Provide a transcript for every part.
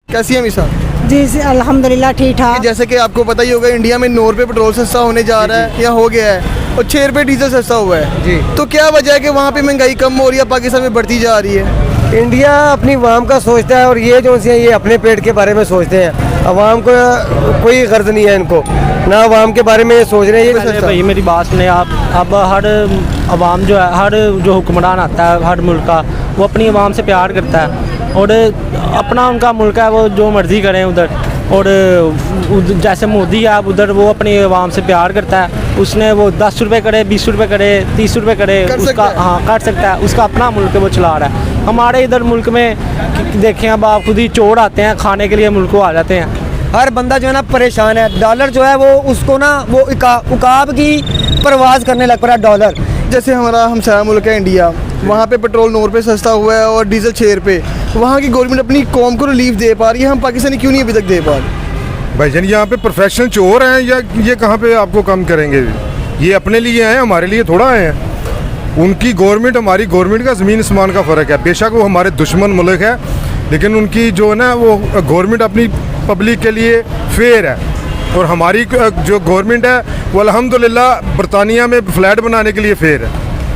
कैसी है मिसाल? जी अल्हम्दुलिल्लाह ठीक ठाक। जैसे कि आपको पता ही होगा इंडिया में 9 रुपये पेट्रोल सस्ता होने जा रहा है या हो गया है और 6 रुपये डीजल सस्ता हुआ है जी। तो क्या वजह है कि वहाँ पे महंगाई कम हो रही है, पाकिस्तान में बढ़ती जा रही है? इंडिया अपनी आवाम का सोचता है और ये जो है ये अपने पेट के बारे में सोचते हैं। आवाम को कोई गर्ज नहीं है, इनको ना आवाम के बारे में सोच रहे हैं। अरे भाई मेरी बात सुने आप। अब हर आवाम जो है, हर जो हुक्मरान आता है हर मुल्क का, वो अपनी आवाम से प्यार करता है और अपना उनका मुल्क है, वो जो मर्ज़ी करें उधर। और जैसे मोदी है आप उधर, वो अपनी आवाम से प्यार करता है। उसने वो 10 रुपये करे, 20 रुपये करे, 30 रुपये करे, उसका हाँ कर सकता है। उसका अपना मुल्क है, वो चला रहा है। हमारे इधर मुल्क में देखें अब आप खुद ही चोर आते हैं खाने के लिए, मुल्क को आ जाते हैं। हर बंदा जो है ना परेशान है। डॉलर जो है वो उसको ना वो उकाब की परवाज़ करने लग पड़ा डॉलर। जैसे हमारा हमसाया मुल्क है इंडिया, वहाँ पे पेट्रोल 9 रुपये सस्ता हुआ है और डीजल 6 रुपये। वहाँ की गवर्नमेंट अपनी कौम को रिलीफ दे पा रही है, हम पाकिस्तानी क्यों नहीं अभी तक दे पा रहे? भाईजान यहाँ पे प्रोफेशनल चोर हैं या ये कहाँ पे आपको कम करेंगे? ये अपने लिए हैं, हमारे लिए थोड़ा आए हैं। उनकी गवर्नमेंट हमारी गवर्नमेंट का ज़मीन आसमान का फ़र्क है। बेशक वो हमारे दुश्मन मुल्क है, लेकिन उनकी जो है ना वो गवर्नमेंट अपनी पब्लिक के लिए फेयर है। और हमारी जो गवर्नमेंट है वो अल्हम्दुलिल्लाह बरतानिया में फ्लैट बनाने के लिए फेयर है।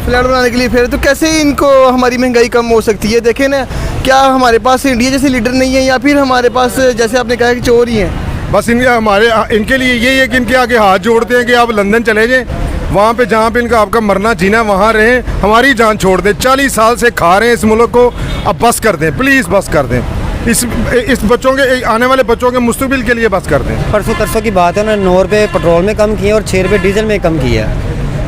फ्लैट बनाने के लिए फिर तो कैसे इनको हमारी महंगाई कम हो सकती है? देखें ना, क्या हमारे पास इंडिया जैसे लीडर नहीं है या फिर हमारे पास जैसे आपने कहा कि चोर ही हैं? बस इनके लिए यही है कि इनके आगे हाथ जोड़ते हैं कि आप लंदन चले जाएं, वहाँ पे जहाँ पे इनका आपका मरना जीना वहाँ रहें, हमारी जान छोड़ दें। 40 साल से खा रहे हैं इस मुल्क को, अब बस कर दें, प्लीज़ बस कर दें। इस बच्चों के आने वाले बच्चों के मुस्तकबिल के लिए बस कर दें। परसों तरसों की बात है, उन्होंने 9 रुपये पेट्रोल में कम किए और 6 रुपये डीजल में कम किया।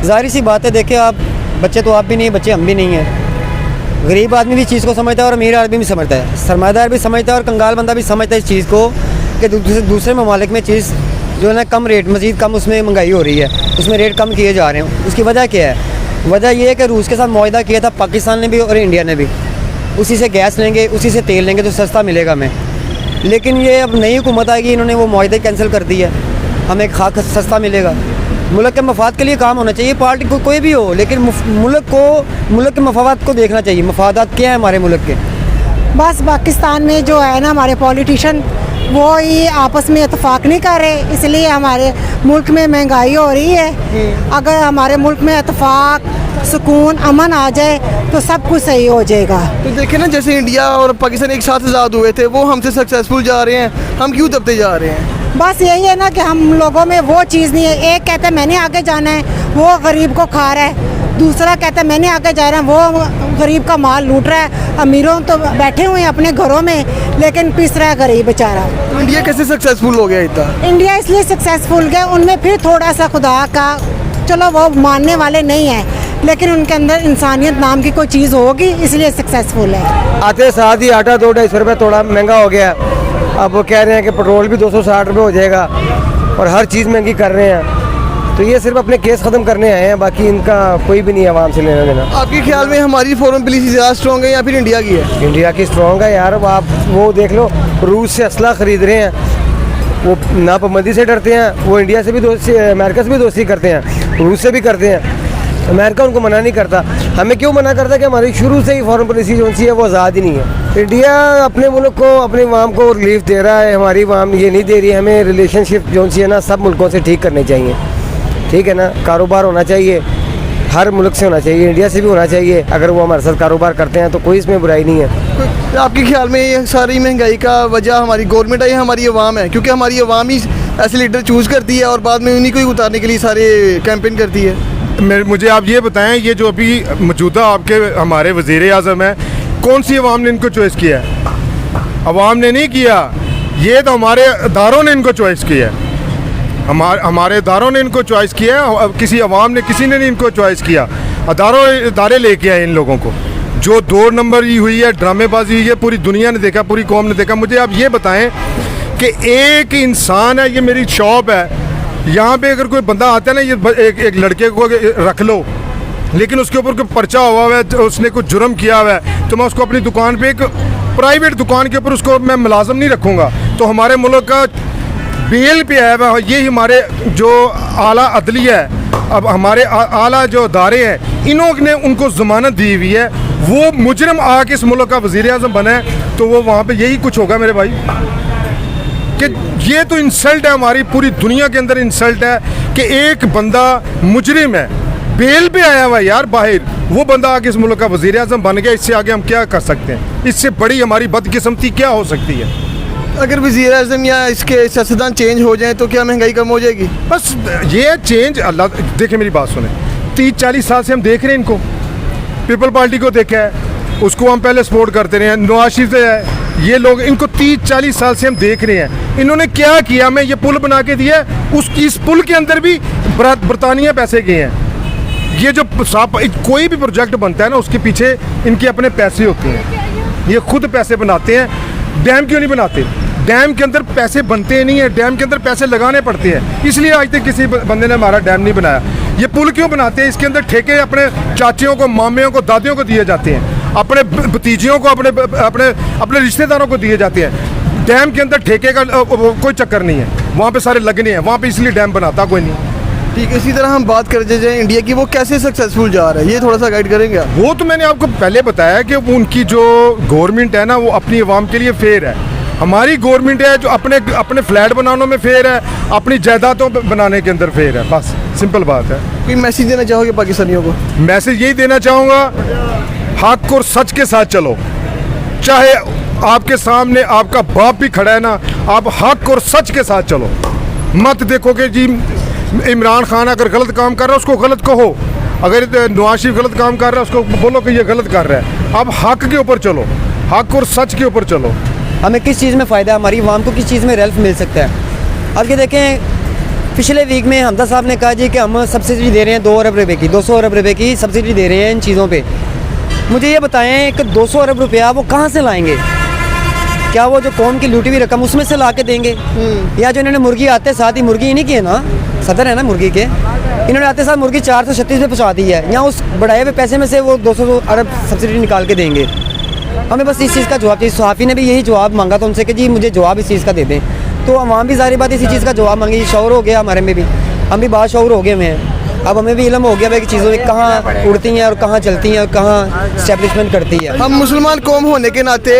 जाहिर सी बात है, देखिए आप बच्चे तो आप भी नहीं, बच्चे हम भी नहीं हैं। गरीब आदमी भी चीज़ को समझता है और अमीर आदमी भी समझता है, सरमायादार भी समझता है और कंगाल बंदा भी समझता है इस चीज़ को कि दूसरे ममालिक में चीज़ जो है ना कम रेट, मज़ीद कम उसमें महंगाई हो रही है, उसमें रेट कम किए जा रहे हैं। उसकी वजह क्या है? वजह ये है कि रूस के साथ मुआहदा किया था पाकिस्तान ने भी और इंडिया ने भी। उसी से गैस लेंगे, उसी से तेल लेंगे तो सस्ता मिलेगा हमें। लेकिन ये अब नई हुकूमत आएगी, इन्होंने वो मुआहदा कैंसिल कर दिया, हमें खाक सस्ता मिलेगा। मुल्क के मफाद के लिए काम होना चाहिए, पार्टी को कोई भी हो, लेकिन मुल्क के मफाद को देखना चाहिए। मफादात क्या है हमारे मुल्क के? बस पाकिस्तान में जो है ना हमारे पॉलिटिशियन वो ही आपस में इत्तेफाक नहीं कर रहे, इसलिए हमारे मुल्क में महंगाई हो रही है। अगर हमारे मुल्क में इत्तेफाक, सुकून, अमन आ जाए तो सब कुछ सही हो जाएगा। तो देखें ना, जैसे इंडिया और पाकिस्तान एक साथ आज़ाद हुए थे, वो हमसे सक्सेसफुल जा रहे हैं, हम क्यों दबते जा रहे हैं? बस यही है ना कि हम लोगों में वो चीज़ नहीं है। एक कहता है मैंने आगे जाना है, वो गरीब को खा रहा है। दूसरा कहता है मैंने आगे जा रहा है, वो गरीब का माल लूट रहा है। अमीरों तो बैठे हुए हैं अपने घरों में, लेकिन पिस रहा है गरीब बेचारा। तो इंडिया कैसे सक्सेसफुल हो गया इतना? इंडिया इसलिए सक्सेसफुल गया, उनमें फिर थोड़ा सा खुदा का, चलो वो मानने वाले नहीं हैं, लेकिन उनके अंदर इंसानियत नाम की कोई चीज़ होगी, इसलिए सक्सेसफुल है। आते साथ ही आटा 200-250 रुपये थोड़ा महंगा हो गया। अब वो कह रहे हैं कि पेट्रोल भी 260 रुपये हो जाएगा और हर चीज़ महंगी कर रहे हैं। तो ये सिर्फ अपने केस ख़त्म करने आए हैं, बाकी इनका कोई भी नहीं आवाम से लेना देना। आपके ख्याल में हमारी फॉरेन पॉलिसी ज़्यादा स्ट्रॉन्ग है या फिर इंडिया की है? इंडिया की स्ट्रॉन्ग है यार। आप वो देख लो, रूस से असला ख़रीद रहे हैं, वो नापाबंदी से डरते हैं। वो इंडिया से भी दोस्ती, अमेरिका से भी दोस्ती करते हैं, रूस से भी करते हैं। अमेरिका उनको मना नहीं करता। हमें क्यों मना करता? कि हमारी शुरू से ही फॉरेन पॉलिसी जो सी है वो आज़ाद ही नहीं है। इंडिया अपने मुल्क को, अपनी आवाम को रिलीफ दे रहा है, हमारी आवाम ये नहीं दे रही है। हमें रिलेशनशिप जो सी है ना सब मुल्कों से ठीक करने चाहिए, ठीक है ना। कारोबार होना चाहिए, हर मुल्क से होना चाहिए, इंडिया से भी होना चाहिए। अगर वो हमारे साथ कारोबार करते हैं तो कोई इसमें बुराई नहीं है। तो आपके ख्याल में ये सारी महंगाई का वजह हमारी गवर्नमेंट है या हमारी आवाम है? क्योंकि हमारी आवाम ही ऐसे लीडर चूज़ करती है और बाद में उन्हीं को ही उतारने के लिए सारे कैंपेन करती है। मुझे आप ये बताएं, ये जो अभी मौजूदा आपके हमारे वज़ीर आज़म हैं, कौन सी आवाम ने इनको चॉइस किया है? आवाम ने नहीं किया, ये तो हमारे इदारों ने इनको चॉइस किया है। हमारे इदारों ने इनको चॉइस किया है, किसी आवाम ने, किसी ने नहीं इनको चॉइस किया। इदारे लेके आए इन लोगों को। जो 2 नंबर हुई है, ड्रामेबाजी हुई है, पूरी दुनिया ने देखा, पूरी कौम ने देखा। मुझे आप ये बताएं कि एक इंसान है, ये मेरी शॉप है, यहाँ पे अगर कोई बंदा आता है ना, ये एक लड़के को रख लो, लेकिन उसके ऊपर कोई पर्चा हुआ है, उसने कुछ जुर्म किया हुआ है, तो मैं उसको अपनी दुकान पे, एक प्राइवेट दुकान के ऊपर उसको मैं मुलाजम नहीं रखूँगा। तो हमारे मुल्क का बेल पे है, ये हमारे जो आला अदलिया है, अब हमारे आला जो अदारे हैं, इन्होंने उनको ज़मानत दी हुई है, वो मुजरिम आके इस मुल्क का वज़ीर आज़म बना है तो वो वहाँ पे यही कुछ होगा मेरे भाई। कि ये तो इंसल्ट है, हमारी पूरी दुनिया के अंदर इंसल्ट है कि एक बंदा मुजरिम है, बेल पे आया हुआ है यार बाहर, वो बंदा आके इस मुल्क का वज़ीर आज़म बन गया। इससे आगे हम क्या कर सकते हैं? इससे बड़ी हमारी बदकिस्मती क्या हो सकती है? अगर वज़ीर आज़म या इसके सियासतदान चेंज हो जाएं तो क्या महंगाई कम हो जाएगी? बस ये चेंज अल्लाह, देखिए मेरी बात सुने, 30-40 साल से हम देख रहे हैं इनको, पीपल पार्टी को देखा है, उसको हम पहले सपोर्ट करते रहे हैं, नवाज शरीफ है, ये लोग इनको 30-40 साल से हम देख रहे हैं। इन्होंने क्या किया? मैं ये पुल बना के दिया, इस पुल के अंदर भी बरतानिया पैसे गए हैं। ये जो कोई भी प्रोजेक्ट बनता है ना, उसके पीछे इनके अपने पैसे होते हैं, ये खुद पैसे बनाते हैं। डैम क्यों नहीं बनाते? डैम के अंदर पैसे बनते नहीं है, डैम के अंदर पैसे लगाने पड़ते हैं, इसलिए आज तक किसी बंदे ने हमारा डैम नहीं बनाया। ये पुल क्यों बनाते हैं? इसके अंदर ठेके अपने चाचियों को, मामियों को, दादियों को दिए जाते हैं, अपने भतीजियों को, अपने रिश्तेदारों को दिए जाते हैं। डैम के अंदर ठेके का कोई चक्कर नहीं है, वहाँ पे सारे लगने हैं वहाँ पे, इसलिए डैम बनाता कोई नहीं। ठीक है, इसी तरह हम बात करते जाए इंडिया की, वो कैसे सक्सेसफुल जा रहा है, ये थोड़ा सा गाइड करेंगे आप? वो तो मैंने आपको पहले बताया कि उनकी जो गवर्नमेंट है ना, वो अपनी आवाम के लिए फेयर है। हमारी गवर्नमेंट है जो अपने फ्लैट बनाने में फेयर है, अपनी जायदादों बनाने के अंदर फेयर है, बस सिंपल बात है। कोई मैसेज देना चाहोगे पाकिस्तानियों को? मैसेज यही देना चाहूँगा, हक और सच के साथ चलो। चाहे आपके सामने आपका बाप भी खड़ा है ना, आप हक और सच के साथ चलो। मत देखो कि जी इमरान खान अगर गलत काम कर रहा है उसको गलत कहो, अगर नवाज शरीफ गलत काम कर रहा है उसको बोलो कि ये गलत कर रहा है। आप हक के ऊपर चलो, हक और सच के ऊपर चलो। हमें किस चीज़ में फ़ायदा है, हमारी आवाम को किस चीज़ में हेल्प मिल सकता है। अब ये देखें, पिछले वीक में हमदा साहब ने कहा जी कि हम सब्सिडी दे रहे हैं 2 अरब रुपए की, 200 अरब रुपए की सब्सिडी दे रहे हैं इन चीज़ों पे। मुझे ये बताएं कि 200 अरब रुपया वो कहाँ से लाएंगे? क्या वो जो कौम की लूटी हुई रकम उसमें से ला के देंगे? या जो इन्होंने मुर्गी आते साथ ही, मुर्गी नहीं की है ना, सदर है ना मुर्गी के, इन्होंने आते साथ मुर्गी 436 पे पहुँचा दी है, या उस बढ़ाए हुए पैसे में से वो 200 अरब सब्सिडी निकाल के देंगे? हमें बस इस चीज़ का जवाब चाहिए। सहाफ़ी ने भी यही जवाब मांगा था उनसे कि जी मुझे जवाब इस चीज़ का दे दें, तो अवाम भी ज़ाहिर बात इसी चीज़ का जवाब मांगी। शौर हो गया हमारे में भी, हम भी बात शौर हो गए हुए हैं। अब हमें भी इल्म हो गया भाई कि चीज़ों में कहाँ उड़ती हैं और कहाँ चलती हैं और कहाँ स्टैब्लिशमेंट करती है। हम मुसलमान कौम होने के नाते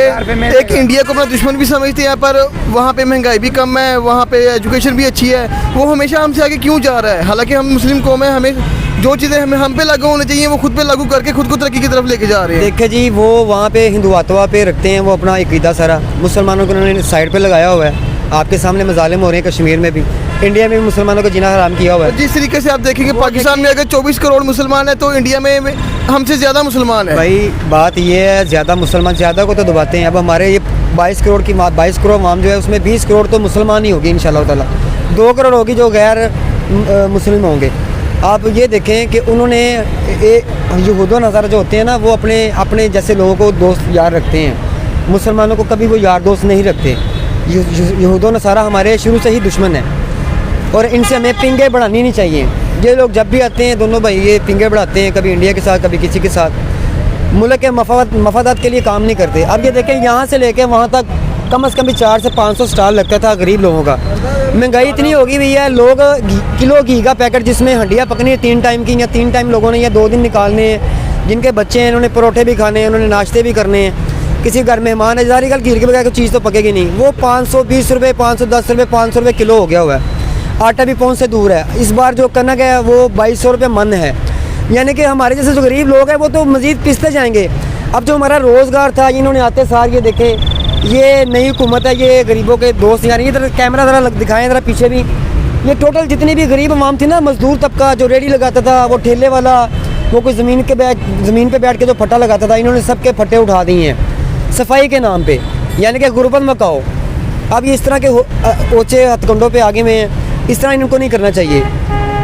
एक इंडिया को अपना दुश्मन भी समझते हैं, पर वहाँ पे महंगाई भी कम है, वहाँ पे एजुकेशन भी अच्छी है, वो हमेशा हमसे आगे क्यों जा रहा है? हालांकि हम मुस्लिम कौम है, हमें जो चीज़ें हम पे लागू होनी चाहिए वो खुद पे लागू करके खुद को तरक्की की तरफ लेके जा रहे हैं। देखे जी, वो वहाँ पे हिंदुआतवा पे रखते हैं वो अपना अकीदा सारा, मुसलमानों को उन्होंने साइड पे लगाया हुआ है। आपके सामने मजालिम हो रहे हैं कश्मीर में भी, इंडिया में भी मुसलमानों को जीना हराम किया हुआ है। जिस तरीके से आप देखेंगे पाकिस्तान में अगर 24 करोड़ मुसलमान है तो इंडिया में हमसे ज़्यादा मुसलमान है। भाई बात ये है, ज़्यादा मुसलमान ज़्यादा को तो दबाते हैं। अब हमारे ये 22 करोड़ आवाम जो है उसमें 20 करोड़ तो मुसलमान ही होगी इंशाल्लाह ताला, 2 करोड़ होगी जो गैर मुस्लिम होंगे। आप ये देखें कि उन्होंने यहूदो नज़ारा जो होते हैं ना, वो अपने जैसे लोगों को दोस्त यार रखते हैं, मुसलमानों को कभी वो यार दोस्त नहीं रखते। यहूदो नसारा हमारे शुरू से ही दुश्मन है और इनसे हमें पिंगे बढ़ानी नहीं चाहिए। ये लोग जब भी आते हैं दोनों भाई ये पिंगे बढ़ाते हैं, कभी इंडिया के साथ कभी किसी के साथ, मुल्क के मफादात के लिए काम नहीं करते। अब ये देखें, यहाँ से लेके वहाँ तक कम से कम भी 400 से 500 स्टॉल लगता था गरीब लोगों का। महंगाई इतनी होगी भैया, लोग किलो घी का पैकेट जिसमें हंडियाँ पकनी है 3 टाइम की, या 3 टाइम लोगों ने या 2 दिन निकालने हैं, जिनके बच्चे हैं उन्होंने परोठे भी खाने हैं, उन्होंने नाश्ते भी करने हैं, किसी घर मेहमान है, ज़ाहिर कल घी के बगैर कोई चीज़ तो पकेगी नहीं। वो 520 रुपये, 510 रुपये, 500 रुपये किलो हो गया हुआ है। आटा भी पहुँच से दूर है। इस बार जो करना गया वो 2200 रुपये मन है, यानी कि हमारे जैसे जो गरीब लोग हैं वो तो मज़ीद पिसते जाएंगे। अब जो हमारा रोज़गार था, इन्होंने आते सार ये देखे, ये नई हुकूमत है, ये गरीबों के दोस्त, यानी इधर कैमरा ज़रा दिखाएं ज़रा पीछे भी, ये टोटल जितनी भी गरीब आवाम थी ना, मजदूर तबका जो रेडी लगाता था, वो ठेले वाला, वो कोई ज़मीन पे बैठ के जो फट्टा लगाता था, इन्होंने सब के फट्टे उठा दिए हैं सफाई के नाम पे, यानी कि गुरबत मकाओ। अब ये इस तरह के ओचे हथकंडों पे आगे में हैं, इस तरह इनको नहीं करना चाहिए।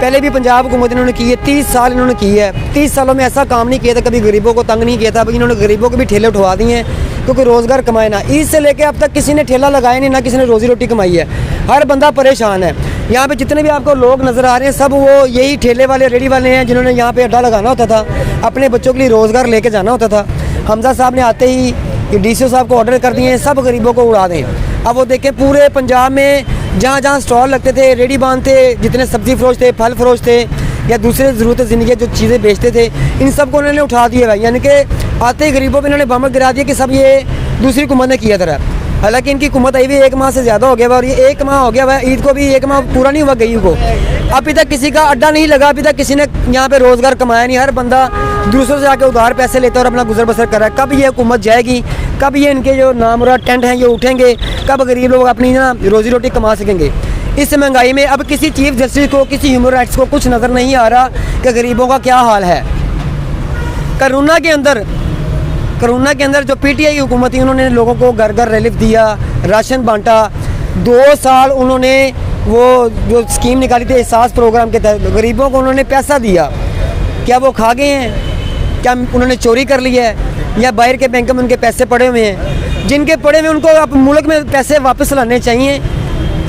पहले भी पंजाब हुकूमत इन्होंने की है, 30 साल इन्होंने की है, 30 सालों में ऐसा काम नहीं किया था, कभी गरीबों को तंग नहीं किया था। अब इन्होंने गरीबों के भी ठेले उठवा दिए हैं क्योंकि रोज़गार कमाए ना। ईद से लेकर अब तक किसी ने ठेला लगाया नहीं, ना किसी ने रोज़ी रोटी कमाई है, हर बंदा परेशान है। यहाँ पे जितने भी आपको लोग नज़र आ रहे हैं सब वो यही ठेले वाले, रेडी वाले हैं, जिन्होंने यहाँ पे अड्डा लगाना होता था, अपने बच्चों के लिए रोज़गार लेके जाना होता था। हमजा साहब ने आते ही DCO साहब को ऑर्डर कर दिए हैं सब गरीबों को उड़ा दें। अब वो देखें पूरे पंजाब में जहाँ जहाँ स्टॉल लगते थे, रेडी बांधते, जितने सब्ज़ी फरोश थे, फल फरोश थे या दूसरे ज़रूरत ज़िंदगी जो चीज़ें बेचते थे, इन सब को उन्होंने उठा दिया है। यानी कि आते ही गरीबों पे इन्होंने बम गिरा दिया कि सब ये दूसरी हुकूमत ने किया था। हालांकि इनकी हुकूमत आई हुई 1 माह से ज़्यादा हो गया हुआ और ये 1 माह हो गया हुआ, ईद को भी 1 माह पूरा नहीं हुआ गई को। अभी तक किसी का अड्डा नहीं लगा, अभी तक किसी ने यहाँ पे रोज़गार कमाया नहीं। हर बंदा दूसरों से आके उधार पैसे लेता है और अपना गुजर बसर कर रहा है। कब ये हुकूमत जाएगी, कब ये इनके जो नामुराद टेंट हैं ये उठेंगे, कब गरीब लोग अपनी ना रोज़ी रोटी कमा सकेंगे। इस महंगाई में अब किसी चीफ जस्टिस को, किसी ह्यूमन राइट्स को कुछ नज़र नहीं आ रहा कि गरीबों का क्या हाल है। कोरोना के अंदर जो पीटीआई की हुकूमत थी, उन्होंने लोगों को घर घर रिलीफ दिया, राशन बांटा। 2 साल उन्होंने वो जो स्कीम निकाली थी एहसास प्रोग्राम के तहत, गरीबों को उन्होंने पैसा दिया। क्या वो खा गए हैं? क्या उन्होंने चोरी कर लिया है या बाहर के बैंक में उनके पैसे पड़े हुए हैं? जिनके पड़े हुए उनको अब मुल्क में पैसे वापस लाने चाहिए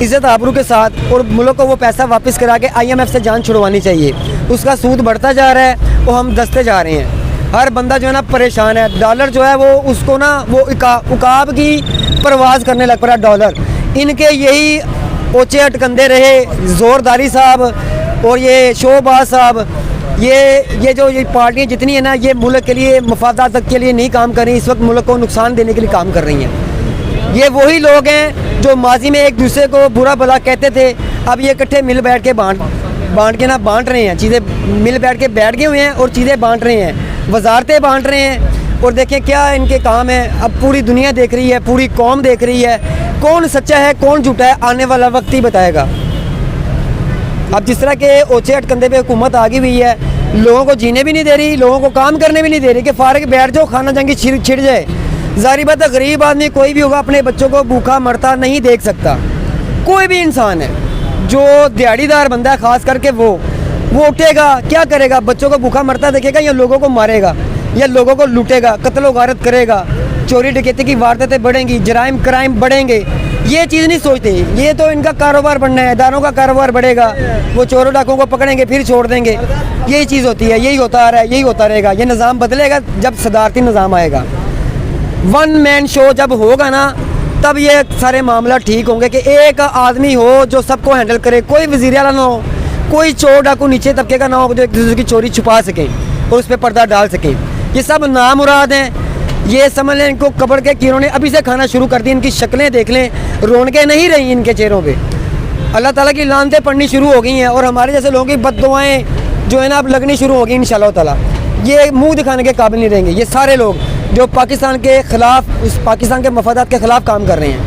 इज़्ज़त आबरू के साथ, और मुल्क को वो पैसा वापस करा के IMF से जान छुड़वानी चाहिए। उसका सूद बढ़ता जा रहा है, वो हम दसते जा रहे हैं। हर बंदा जो है ना परेशान है। डॉलर जो है वो उसको ना वो उकाब की परवाज़ करने लग पड़ा डॉलर। इनके यही ओचे अटकंदे रहे ज़ोरदारी साहब और ये शोबाज साहब, ये जो ये पार्टियाँ जितनी है ना, ये मुल्क के लिए मफादात के लिए नहीं काम कर रही, इस वक्त मुल्क को नुकसान देने के लिए काम कर रही हैं। ये वही लोग हैं जो माजी में एक दूसरे को बुरा भला कहते थे, अब ये इकट्ठे मिल बैठ के बांट रहे हैं चीज़ें, मिल बैठ के बैठ गए हुए हैं और चीज़ें बांट रहे हैं, वजारतें बांट रहे हैं। और देखें क्या इनके काम है। अब पूरी दुनिया देख रही है, पूरी कौम देख रही है, कौन सच्चा है कौन झूठा है आने वाला वक्त ही बताएगा। अब जिस तरह के ओछे अटकंदे पे हुकूमत आ गई हुई है, लोगों को जीने भी नहीं दे रही, लोगों को काम करने भी नहीं दे रही कि फारग बैठ जाओ, खाना जंगी छिड़ जाए। ज़ाहिर बात है गरीब आदमी कोई भी होगा अपने बच्चों को भूखा मरता नहीं देख सकता। कोई भी इंसान है जो दिहाड़ीदार बंदा है, ख़ास करके वो उठेगा क्या करेगा? बच्चों को भूखा मरता देखेगा या लोगों को मारेगा या लोगों को लूटेगा, कत्ल गारत करेगा, चोरी डकैती की वारदातें बढ़ेंगी, क्राइम बढ़ेंगे। ये चीज़ नहीं सोचते। ये तो इनका कारोबार बढ़ना है, इदारों का कारोबार बढ़ेगा, वो चोरों डाकों को पकड़ेंगे फिर छोड़ देंगे। यही चीज़ होती है, यही होता आ रहा है, यही होता रहेगा। ये निज़ाम बदलेगा जब सदारती निज़ाम आएगा। 1 मैन शो जब होगा ना, तब ये सारे मामला ठीक होंगे कि एक आदमी हो जो सबको हैंडल करे। कोई वज़ीर आला ना हो, कोई चोर डाकू नीचे तबके का ना हो जो एक दूसरे की चोरी छुपा सकें और उस पर पर्दा डाल सकें। ये सब नामुराद हैं। ये समझ लें इनको कब्र के कीड़ों ने अभी से खाना शुरू कर दी। इनकी शक्लें देख लें, रौनकें नहीं रही इनके चेहरों पे। अल्लाह ताला की लानतें पड़नी शुरू हो गई हैं और हमारे जैसे लोगों की बद्दुआएं जो है ना अब लगनी शुरू होगी इंशाअल्लाह ताला। ये मुंह दिखाने के काबिल नहीं रहेंगे। ये सारे लोग जो पाकिस्तान के ख़िलाफ़, पाकिस्तान के मफादात के ख़िलाफ़ काम कर रहे हैं।